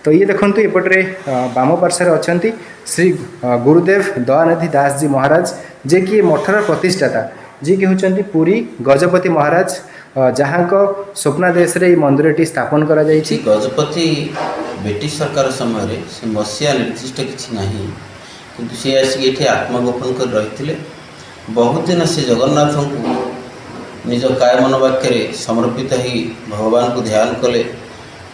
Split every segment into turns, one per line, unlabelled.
तो ये देखूँ एपटे बाम पार्श्वर अच्छा श्री गुरुदेव दयानिधि दास जी महाराज जे कि मठर प्रतिष्ठाता जी कि होती पुरी गजपति महाराज जहाँ को स्वप्नादेश रे मंदिर स्थापन करा जायछि।
गजपति ब्रिटिश सरकार समय से मसीहा निर्दिष्ट किसी ना कि सी आसिक ये आत्मगोपन कर रही बहुत दिन से जगन्नाथ को निज काय मन वाक्य समर्पित ही भगवान को ध्यान कले।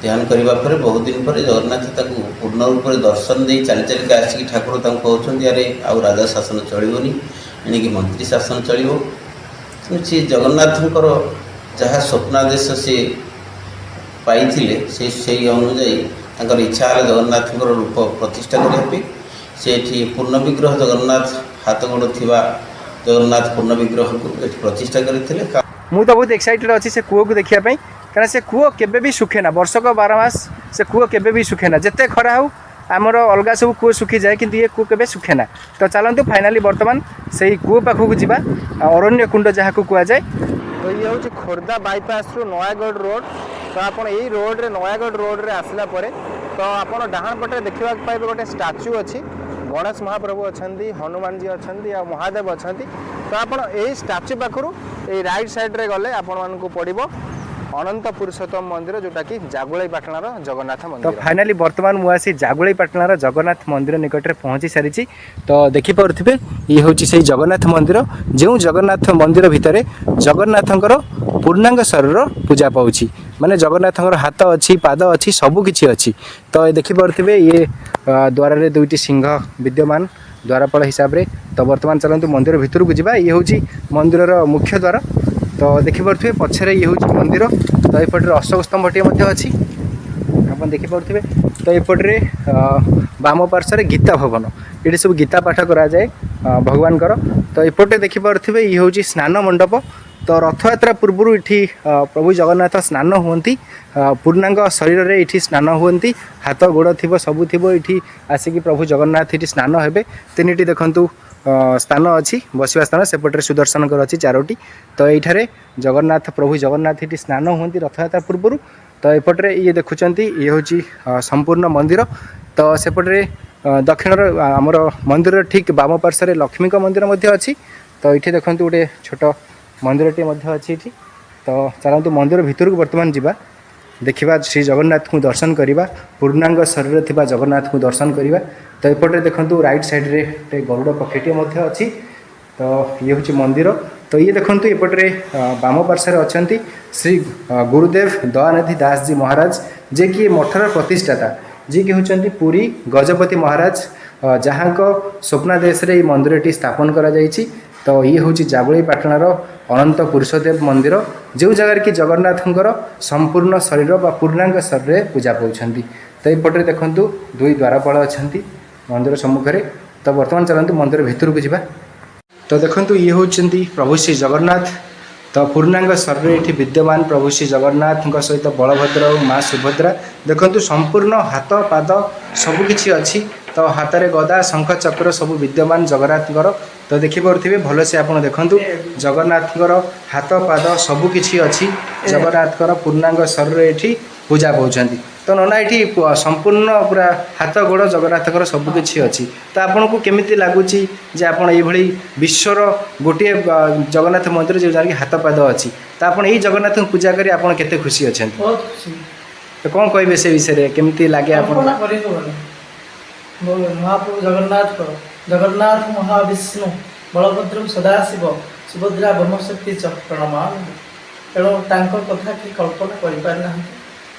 ध्यान करने पर बहुत दिन पर जगन्नाथ ताको पूर्ण रूप से दर्शन दे चली चलिका आसिक ठाकुर कहते अरे आउ राजा शासन चलोनी एणिकी मंत्री शासन चलो सी जगन्नाथंकर जहाँ स्वप्नादेश से पाई से अनुजाई इच्छा है जगन्नाथ रूप प्रतिष्ठा करने से पूर्ण विग्रह जगन्नाथ हाथ गोड़ थिबा जगन्नाथ पूर्ण विग्रह को प्रतिष्ठा करते।
मु तो बहुत एक्साइटेड अच्छी से कूह को देखापी कारण से कूह केबे भी सुखेना वर्षक 12 मास से कूह केबे भी सुखेना जिते खरा हो आमर अलग सब कूह सुखी जाए कि ये कूह केबे सुखेना। तो चलतु फाइनाली बर्तमान से कूह पाखक जावा अरण्य कुंड जहाँ को कह जाए। तो ये हूँ खोर्धा बाईपास रु नयागढ़ रोड। तो आप रोड रे नयागढ़ रोड रे आसला परे तो आप डाहाण पटे देखा पाइबे गोटे स्टाच्यू अच्छी गणेश महाप्रभु अच्छा हनुमान जी अच्छा आ महादेव अच्छा। तो आप स्टाच्यू पाखु राइट साइड रे गले आपण पड़ो अनंत पुरुषोत्तम मंदिर जोटा कि जागुलैपाटणार जगन्नाथ मंदिर। तो फाइनाली बर्तमान मुझे जागुलैपाटणार जगन्नाथ मंदिर निकट में पहुँची सारी। तो देखिपे ये हूँ से जगन्नाथ मंदिर जो जगन्नाथ मंदिर भितर जगन्नाथंकर पूर्णांग शरीर पूजा पाऊँ माने जगन्नाथंकर हाथ अच्छी पाद अच्छी सबकिछि अच्छी। तो देखिपे ये द्वार दुईटी सिंह विद्यमान द्वारपाल हिसाब से। तो बर्तमान चलतु मंदिर भितर को जावा ये हूँ मंदिर मुख्य द्वार। तो देखिपे पछरे ये हूँ मंदिर। तो यपटे अशोक स्तंभटे अच्छी आप देखिपे। तो यपटे बाम पार्श्वर गीता भवन ये सब गीता पाठ कराए भगवान। तो यपटे देखिपे ये हूँ स्नान मंडप। तो रथयात्रा पूर्व ये प्रभु जगन्नाथ स्नान हुंती पूर्णांग शरीर रे ये स्नान हुंती हाथ गोड़ थी सबू थी ये आसिक प्रभु जगन्नाथ ये स्नान हे। तीन देखु स्थान अच्छी बसवा स्थान सेपटे सुदर्शनकर अच्छी 4टी। तो ये जगन्नाथ प्रभु जगन्नाथ ये स्नान हुंती रथयात्रा पूर्व। तो एपटे ये देखुंत ये हूँ संपूर्ण मंदिर। तो सेपटे दक्षिण आमर मंदिर ठीक बाम पार्श्वर लक्ष्मी मंदिर अच्छी। तो ये देखते गोटे छोट मंदिरटे अच्छी। तो चलतु मंदिर भितर को बर्तमान जावा देखा श्री जगन्नाथ को दर्शन करवा पूर्णांग शरीर थिबा जगन्नाथ को दर्शन करवा। तो एपटे देखु राइट साइड रे गरुड़ पक्षीटे अच्छी। तो ये हूँ मंदिर। तो ये देखु एपटे बाम पार्श्वर अच्छा श्री गुरुदेव दयानिधि दास जी महाराज जे कि मठर प्रतिष्ठाता जी कि होती पुरी गजपति महाराज जहाँ को स्वप्नादेश रे मंदिर स्थापन करा जायछि। तो ये हूँ जागुलैपाटणार अनंत पुरुषदेव मंदिर जो जगार कि जगन्नाथंकर संपूर्ण शरीर बा पूर्णांग शरीर पूजा पाउछंती। तो यपटे देखु दुई द्वारपाल अच्छा मंदिर सम्मुखें। तो बर्तमान चलतु मंदिर भितर को जावा। तो देखु ये होती प्रभु श्री जगन्नाथ। तो पूर्णांग शरीर ये विद्यमान प्रभु श्री जगन्नाथ सहित बलभद्र और माँ सुभद्रा देखु संपूर्ण हाथ पाद सबकिछि अच्छी। तो हाथ में गदा शंख चक्र सब विद्यमान जगन्नाथंकर। तो देखिपे भल से आप देखु जगन्नाथंकर हाथ पाद सबकिछि अच्छी जगन्नाथंकर पूर्णांग शरीर ये पूजा पाउछंती। तो नना ये संपूर्ण पूरा हाथ गोड़ जगन्नाथंकर सबकिछि अच्छी। तो आपन को केमिति लागुची जे आपन ये भली विश्वर गोटे जगन्नाथ मंदिर जो जहाँ हाथ पाद अच्छी। तो आपन यही जगन्नाथ पूजा करी आपन केते खुशी अछंती। तो कौन कहबे से विषय केमिति लागे आपन
महाप्रभु जगन्नाथ महाविष्णु बलभद्र सदाशिव सुभद्रा ब्रह्मशक्ति च प्रणमान। तेणु कथा कि कल्पना करना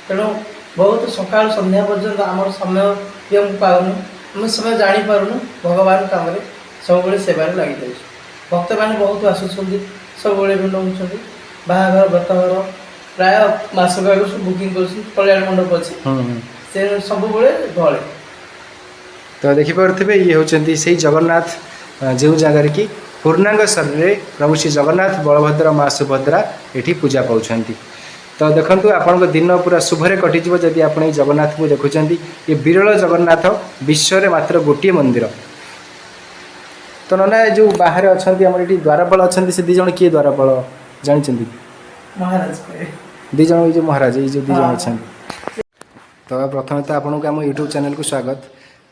तेणु बहुत सका संध्या पर्यंत आम समय भी पाऊनु आम समय जापारूँ भगवान काम सब सेवार लगी भक्त मैंने बहुत आसुँच सब भिड़ होती बाहाघर व्रतघर प्राय मासक आगे सब बुकिंग कर कल्याण मंडप अच्छे सब गले।
तो देखिपे ये होती से जगन्नाथ जो जगार कि पूर्णांग शरीर प्रभु श्री जगन्नाथ बलभद्र माँ सुभद्रा ये पूजा पाउछंती। तो देखु आपण दिन पूरा शुभरे कटिज जदि आप जगन्नाथ को देखुं। ये विरल जगन्नाथ विश्व मात्र गोटे मंदिर। तो नना जो बाहर अच्छा ये द्वारपाल अच्छा से दीज किए द्वारपाल जानते
महाराज
दीज जो महाराज ये जो दीज अच्छा। तो प्रथम तो आपको आम यूट्यूब चैनल को स्वागत।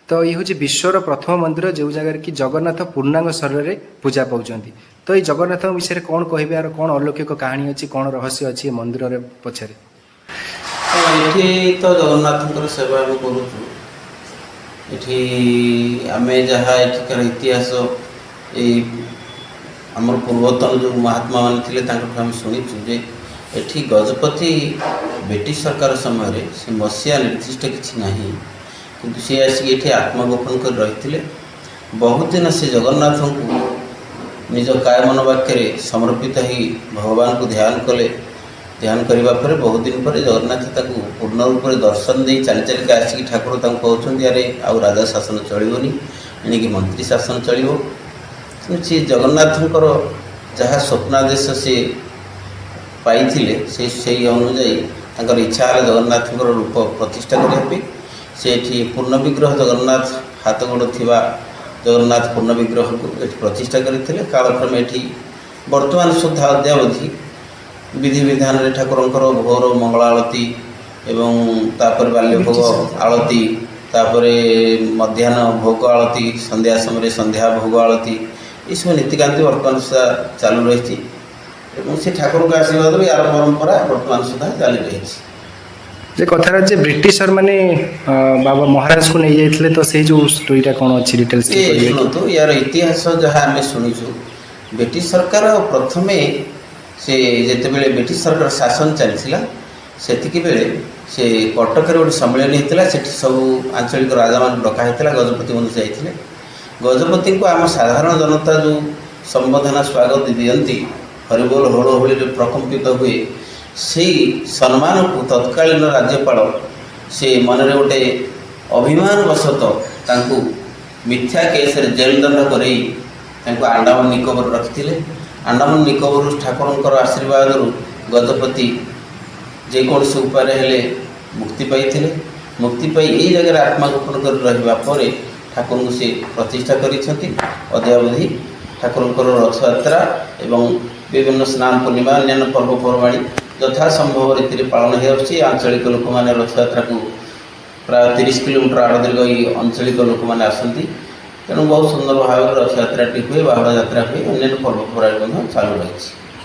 तो ये हूँ विश्वर प्रथम मंदिर जो जगह कि जगन्नाथ पूर्णांग शरीर में पूजा पाँच। तो ये जगन्नाथ विषय कौन कहे यार कौन अलौकिक कहानी अच्छी कौन रहस्य अच्छी मंदिर पछरे?
ये तो जगन्नाथ सेवा आम करूँ ये जहाँ एठिकार इतिहास आमर पूर्वतन जो महात्मा मान थे आम शुणीचु जे एठी गजपति ब्रिटिश सरकार समय से मसीहा निर्दिष्ट किसी ना किंतु सी आसिक आत्मगोपन कर रही बहुत दिन से जगन्नाथ को निज काय मन वाक्य समर्पित ही भगवान को ध्यान कले। ध्यान करने पर बहुत दिन पर जगन्नाथ ताको पूर्ण रूप से दर्शन दे चली चलिक आसिक ठाकुर कहते अरे आउ राजा शासन चलोनी एणिकी मंत्री शासन चलो। से जगन्नाथंकर जहाँ स्वप्नादेश से पाई से अनुजाई इच्छा है जगन्नाथ रूप प्रतिष्ठा करने से पूर्ण विग्रह जगन्नाथ हाथ गोड़ थिबा जगन्नाथ पूर्ण विग्रह को प्रतिष्ठा करते कालक्रमे वर्तमान सुधा अद्यावधि विधि विधान ठाकुरंकर भोर मंगल आलती एवं तापर बाल्य भोग आलती तापर मध्याह्न भोग आलती संध्या समय संध्या भोग आलती ये सब नीतिकांति वर्तमान सुधा चालू रही से ठाकुर का आशीर्वाद भी यार परंपरा वर्तमान सुधा चली रही
जे कथार जे ब्रिटिशर माने बाबा महाराज को नहीं जाइए तो से जो स्टोरीटा कौन अच्छी डिटेल्स
शुणु यार इतिहास जहाँ आम शुणुचु ब्रिटिश सरकार प्रथमे से जिते बड़े ब्रिटिश सरकार शासन चलता से बेले से कटक गोटे सम्मेलन होता से सब आंचलिक राजा मान डकाई गजपति मन जाते गजपति को आम साधारण जनता जो संबोधना स्वागत दियंती हरिबोल होड़ी प्रकम्पित हुए से सम्मान को तत्कालीन राज्यपाल से मनरे गोटे अभिमान वशत मिथ्या केस जेल दंड कर आंडामान निकोबर रखिले। आंडामान निकोबर ठाकुर आशीर्वाद गजपति जेकोसी उपाय हेले मुक्ति पाई मुक्ति पाई यही जगह आत्मगोपन कर रहा ठाकुर को से प्रतिष्ठा करवधि ठाकुर रथयात्रा एवं विभिन्न स्नान पूर्णिमा अन्य पर्वपर्वाणी यथा संभव रीति पालन हो आंचलिक लोक मैंने रथयात्रा को प्राय 30 किलोमीटर आड़ दीर्घ आंचलिक लोक मैंने आसती तेणु बहुत सुंदर भाव रथयात्रा हुए बाहुड़ा यात्रा हुए अन्य पर्वपर्वाणी चालू रही।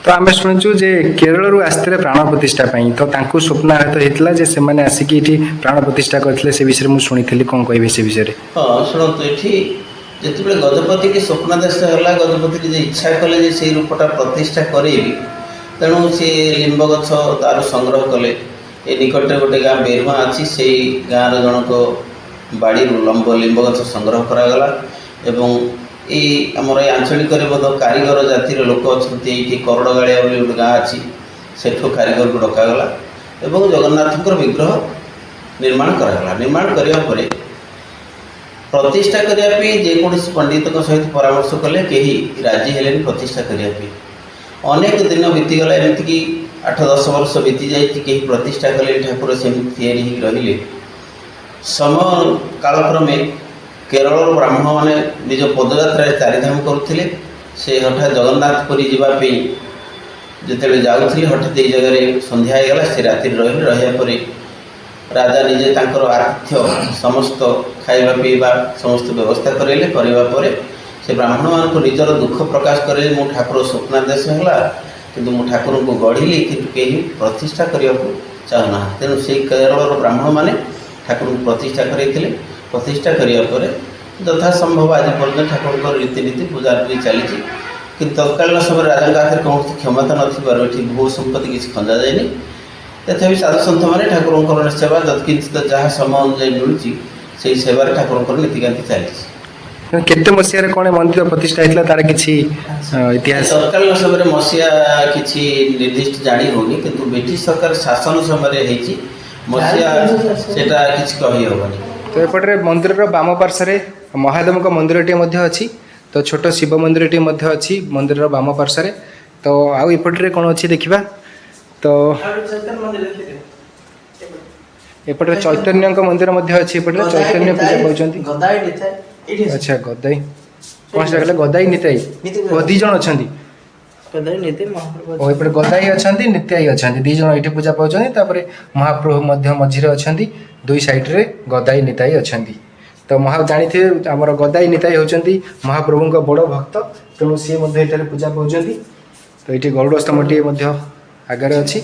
तो आम शुणुचु जे केरल आसते प्राण प्रतिष्ठा तो स्वप्न आहत होता से मैंने आसिक ये प्राण प्रतिष्ठा करते से विषय मुझे शुणी कौन कहे से विषय?
हाँ शुणु ये जिते गजपति की स्वप्नादेश है गजपति जी इच्छा कले से रूपटा प्रतिष्ठा करें तेणु सी लिंब गछ तार संग्रह कले ये निकटे गोटे गाँ बेरुआ अच्छी से गाँव जनक बाड़ी लिंब गछ संग्रह करागला एवं ये आमर ये आंचलिक बोध कारीगर जातिर लोक अच्छा ये करड़गाड़िया गोटे गाँ अच्छी सेठू कारीगर को डकागला एवं जगन्नाथ विग्रह निर्माण करागला। निर्माण करने प्रतिष्ठा करने जेकोसी पंडित सहित परामर्श कले कहीं राजी हेले प्रतिष्ठा करने अनेक दिन बीतीगला एमती 8-10 वर्ष बीती जाए कहीं प्रतिष्ठा कले ठाकुर से रही समय कालक्रमे केरल ब्राह्मण मैंने निज पदयात्रा चारिधाम करुले से हठात जगन्नाथ पुरी जावाई जिते जाऊे हठात ये जगह संध्या होगला से राति रही राजा निजे तांकर आतिथ्य समस्त खाइबा पीवा समस्त व्यवस्था करने से ब्राह्मण मान को निजर दुख प्रकाश करे मो ठाकुर स्वप्नादेश है कि मो ठाकुर को गढ़ी कि कहीं प्रतिष्ठा करने को चाहूना तेणु से केरल ब्राह्मण मैंने ठाकुर को प्रतिष्ठा करते प्रतिष्ठा करने यथा संभव आज पर्यटन ठाकुर रीतिनीति पूजा भी चली कि तत्कालीन समय राजा हाथ कौन क्षमता नथी भू संपत्ति किसी खंजा जाए तथापि साधु सन्थ मैंने ठाकुर सेवा यत्किंचित जहाँ समय अनुजाई मिलूँ से सेवार ठाकुर नीतिकांति चली।
केते मसीह कौन मंदिर प्रतिष्ठा होता तार किसी इतिहास
तत्कालीन समय मसीहा किसी निर्दिष्ट जानी होनी किंतु ब्रिटिश सरकार शासन समय मसीहा सेटा किसी कही हेनी।
तो एपटे मंदिर बाम पार्श्वे महादेव मंदिर अच्छी तो छोट शिव मंदिर अच्छी मंदिर बाम पार्श्वे तो आउ एपटे कौन अच्छी देखा तो एपटे चैतन्य मंदिर अच्छी एपटे चैतन्य पूजा पाँच। अच्छा गदाई कौन से कहले गदाई निताई दी जन अच्छा गदाई अच्छा नित्याई अच्छा दी जन ये पूजा पाँच महाप्रभु मझीरे अच्छा दुई साइड्रे गदाई निताई अच्छा तो जानी थे आमर गदाई निताई होती महाप्रभु बड़ भक्त तेणु सी पूजा पाँच तो ये गरुड़ स्तंभटी आगे अच्छी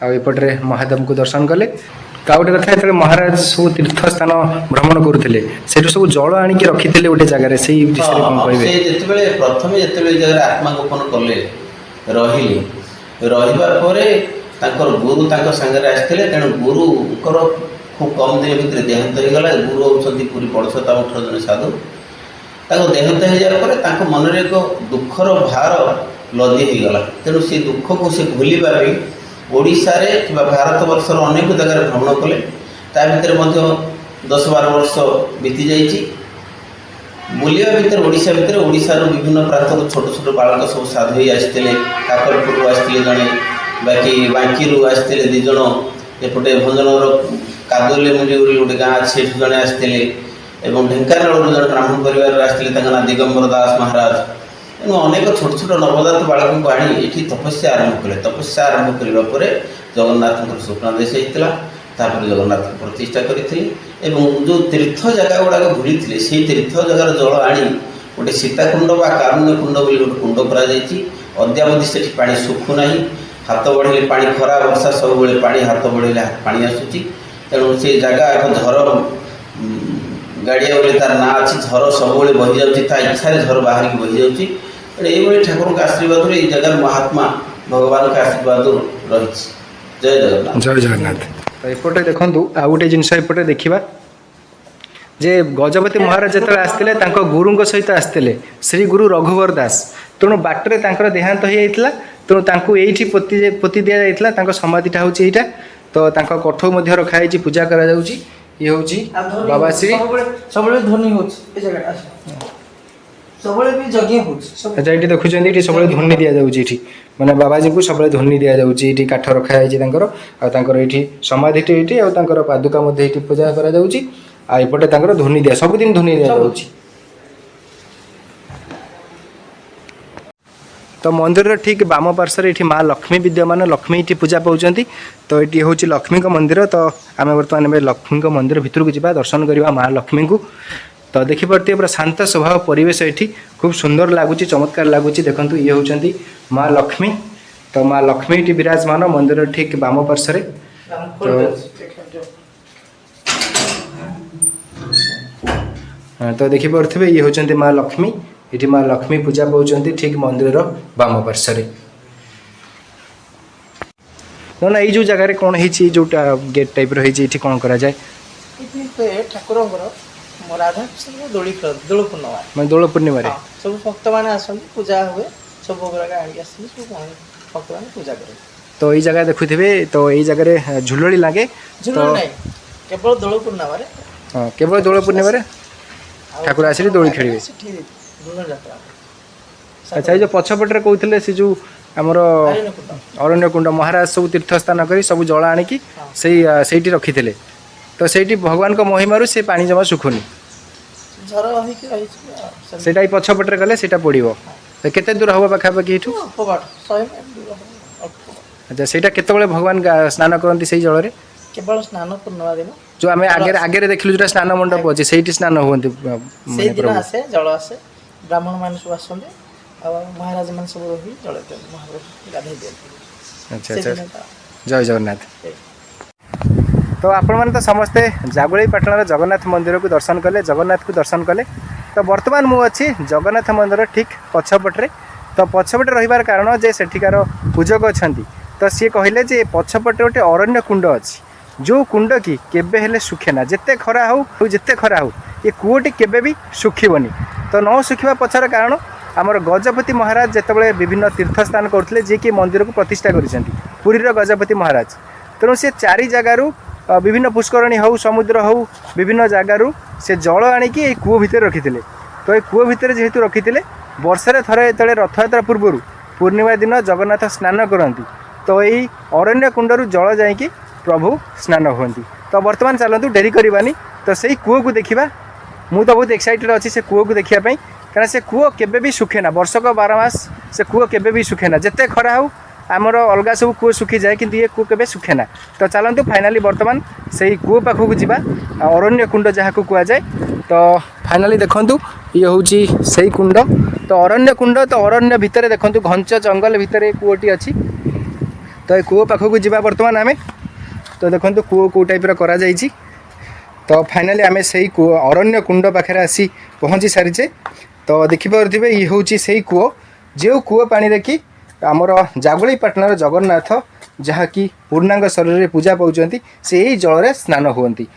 आउपटे महादेव को दर्शन कले तो गोटे कथा जो महाराज सब तीर्थ स्थान भ्रमण करुले से सब जल आणिक रखी थे गोटे जगार से विषय कौन कहे
प्रथम जो जगह आत्मगोपन कले रहा गुरु सागर आसते तेणु गुरुकर खूब कम दिन भितर देहांत होगा गुरु होती पूरी पड़ोशता मठर जन साधु देहांत होगा मन में एक दुखर भार लदी होगला तेणु से दुख को से भूलवा ओडिशा रे कि भारत वर्षर अनेक जगह भ्रमण कले भर 10-12 वर्ष बीती जाइए बुलिया भितर ओडिशा भितर ओडिशार विभिन्न प्रांत छोट छोट बालक सब साधु आसते काकरपुर आसते जड़े बाकी बांकी आसते दिज एपटे भंजनगर कादुले मुंडी गोटे गाँ अच्छे जड़े आसते ढेंकानाल जन ब्राह्मण परिवार आसते ना दिगंबर दास महाराज तेणु अनेक छोट छोट नवजात बालक को आनी ये तपस्या आरंभ कले तपस्या आरंभ करने जगन्नाथ स्वप्नादेश होता जगन्नाथ प्रतिष्ठा करते जो तीर्थ जगह गुड़ाक बुली से तीर्थ जगार जल आनी गोटे सीताकुंड व कारुण्य कुंड बोली गोटे कुंड अद्यावधि से पा सुखुना हाथ बढ़े पा खरा वर्षा सब पा हाथ बढ़े पा आसूँ तेणु से जगह एक झर गाड़िया बोले तार ना अच्छी झर सब बही जाऊँगी इच्छा झर बाहर की बही जाऊँगी ये ठाकुर का आशीर्वाद ये जगह महात्मा भगवान का आशीर्वाद रही जय जगन्नाथ
जय जगन्नाथ तो एपटे देखूँ आ गोटे जिनस एपटे देखा जे गजपति महाराज जो आसते गुरु सहित आसते श्री गुरु रघुवर दास तेणु बाटर देहांत हो तेणु ये पोती दि जाता समाधिटा हूँ यहाँ तो कठ रखाई पूजा करा ये हूँ बाबा श्री
सब ध्वनि हो सब भी जगे हो
अच्छा ये देखुं ये सब ध्वनि दि जाऊँगी मैंने बाबाजी को सब ध्वनि दि जाऊँगी काठ रखाई ये समाधिटी ये और पादुका पूजा करपटे ध्वनि दिया सबुदिन ध्वनि दि जाऊँगी तो मंदिर ठीक बाम पार्श्व ये माँ लक्ष्मी विद्यमान लक्ष्मी ये पूजा पाँच तो ये हूँ लक्ष्मी मंदिर तो आम बर्तमान लक्ष्मी मंदिर भितर को जा दर्शन करवा माँ लक्ष्मी को तो देखिपे पूरा शांत स्वभाव परिवेश ये खूब सुंदर लगुच चमत्कार लगुच देखो ये होती माँ लक्ष्मी तो माँ लक्ष्मी ये विराजमान मंदिर ठीक बाम पार्श्व तो देखिपे ये होती माँ लक्ष्मी ये माँ लक्ष्मी पूजा पाँच ठीक मंदिर बाम पार्श्व ना ये जो जगह कौन है जोटा गेट टाइप रही कौन करा जाए
ठाकुर राधा कृष्ण दोली दोल पूर्णिमा
मैं दोल पूर्णिमा
सब भक्त मैंने आसती पूजा हुए सब भोग लगा आगे भक्त मैंने पूजा करें
तो ये जगह देखुथे तो ये जगह झुलड़ी लगे
झुलड़ी नहीं केवल दोल पूर्णिमा
हाँ केवल दोल पूर्णिमा ठाकुर आसिक दोली खेलिए अच्छा ये जो पछपटे कहते से जो आमर अरण्य कुंड महाराज सब तीर्थ स्थान कर सब जल आणिकी से रखी थे तो से भगवान को महिमारू से पानी जमा सुखुनी से पछपटे गले से पड़ो तो केते दूर हम पाखापाखि अच्छा से भगवान स्नान करती से जल
केवल स्नान पूर्णिमा दिन
जो आम आगे आगे देखिलु जो स्नान मंडप अच्छे से स्नान होती
जल आसे ब्राह्मण मान सब आसते महाराज मान सब रही जल गाधे दिखते
अच्छा अच्छा जय जगन्नाथ तो आपण मैंने तो समस्ते जागुड़ी पाटण जगन्नाथ मंदिर को दर्शन कले जगन्नाथ को दर्शन कले तो बर्तमान मुझे जगन्नाथ मंदिर ठीक पछपटे तो पछपटे रही कारण जे सेठिकार पूजक अच्छा तो सी कहले जे पछपटे गोटे अरण्य कुंड अच्छी जो कुंड की केबे हेले सुखेना जिते खरा हो जिते खरा हो ये कूटी केबे भी सुखिबनी तो न सुखिबा पछर कारण आमर गजपति महाराज जितेबाला विभिन्न तीर्थ स्थान करते जी कि मंदिर को प्रतिष्ठा कर पुरीर गजपति महाराज तेणु से चारि जगार विभिन्न पुष्करणी हो समुद्र हो विभिन्न जगार से जल आणिकी ये कूଅ भितर रखी तो ये कूଅ भितर जेहेतु रखी वर्षे थरे जो रथयात्रा पूर्वर पूर्णिमा दिन जगन्नाथ स्नान करती तो यही अरण्य कुंडरू जल जाइकी प्रभु स्नान होती तो बर्तमान चलतु डेरी करवानी तो से कूଅ को देखा मु तो बहुत एक्साइटेड अच्छी से कूଅ को देखा कारण से कूଅ केबे भी सुखे ना वर्षक 12 मास से कूଅ केबे भी सुखे ना जिते खरा हो आमर अलग सब कूଅ सुखी जाए कि ये कूଅ केबे सुखे ना। तो चलतु फाइनाली बर्तमान से कूଅ पाखक जावा अरण्य कुंड जहाँ को कहुए। तो फाइनाली देखंतु ये हूँ से कुंड। तो अरण्य कुंड तो अरण्य भितर देखंतु घंच जंगल भितर कूओटी अच्छी। तो ये कूଅ पाखक जावा बर्तमान आम। तो देखो कूओ कौ टाइप्र करा जाइछि। तो फाइनाली आम से अरण्य कुंड पाखे आसी पहुँची सारीचे। तो देखिपे ये हूँ से कूओ जो कूओ पानी कि आमर जागुलीपाटनार जगन्नाथ जहाँकि पूर्णांग शरीर पूजा पाँच से यही जल स्नान हुंती।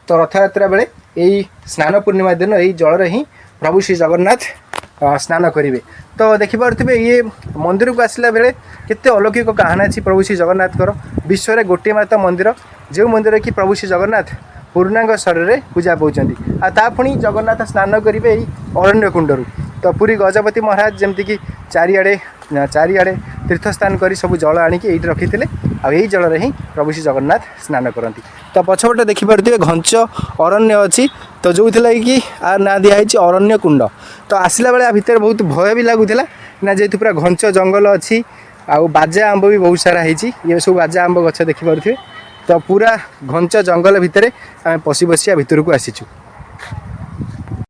तो रथयात्रा बेले यही स्नान पूर्णिमा दिन यही जल ही प्रभु श्री जगन्नाथ स्नान करेंगे। तो देखिपे ये मंदिर को आसला बेले केते अलौकिक कहानी अच्छी प्रभु श्री जगन्नाथर। विश्व में गोटे मात्र मंदिर जो मंदिर कि प्रभु श्री जगन्नाथ पूर्णांग शरीर पूजा पाँच आपुणी जगन्नाथ स्नान करेंगे यही अरण्य कुंडरू। तो पुरी गजपति महाराज जमती चारिआडे तीर्थस्थान कर सब जल आणिकी ये रखी थे। यही जल ही प्रभु श्री जगन्नाथ स्नान करती। तो पछपटे देखिपे घंच अरण्य अच्छी। तो जो थी कि आर ना दिखाई अरण्य कुंड। तो आसला बेले भितर बहुत भय भी लगुला ना जेहेतु पूरा घंच जंगल अच्छी। आउ बाजा आंब भी बहुत सारा होती। ये सब बाजा आंब गछ देखिपे। तो पूरा घंच जंगल भितर आम पशि पशि भितर को आसीचु।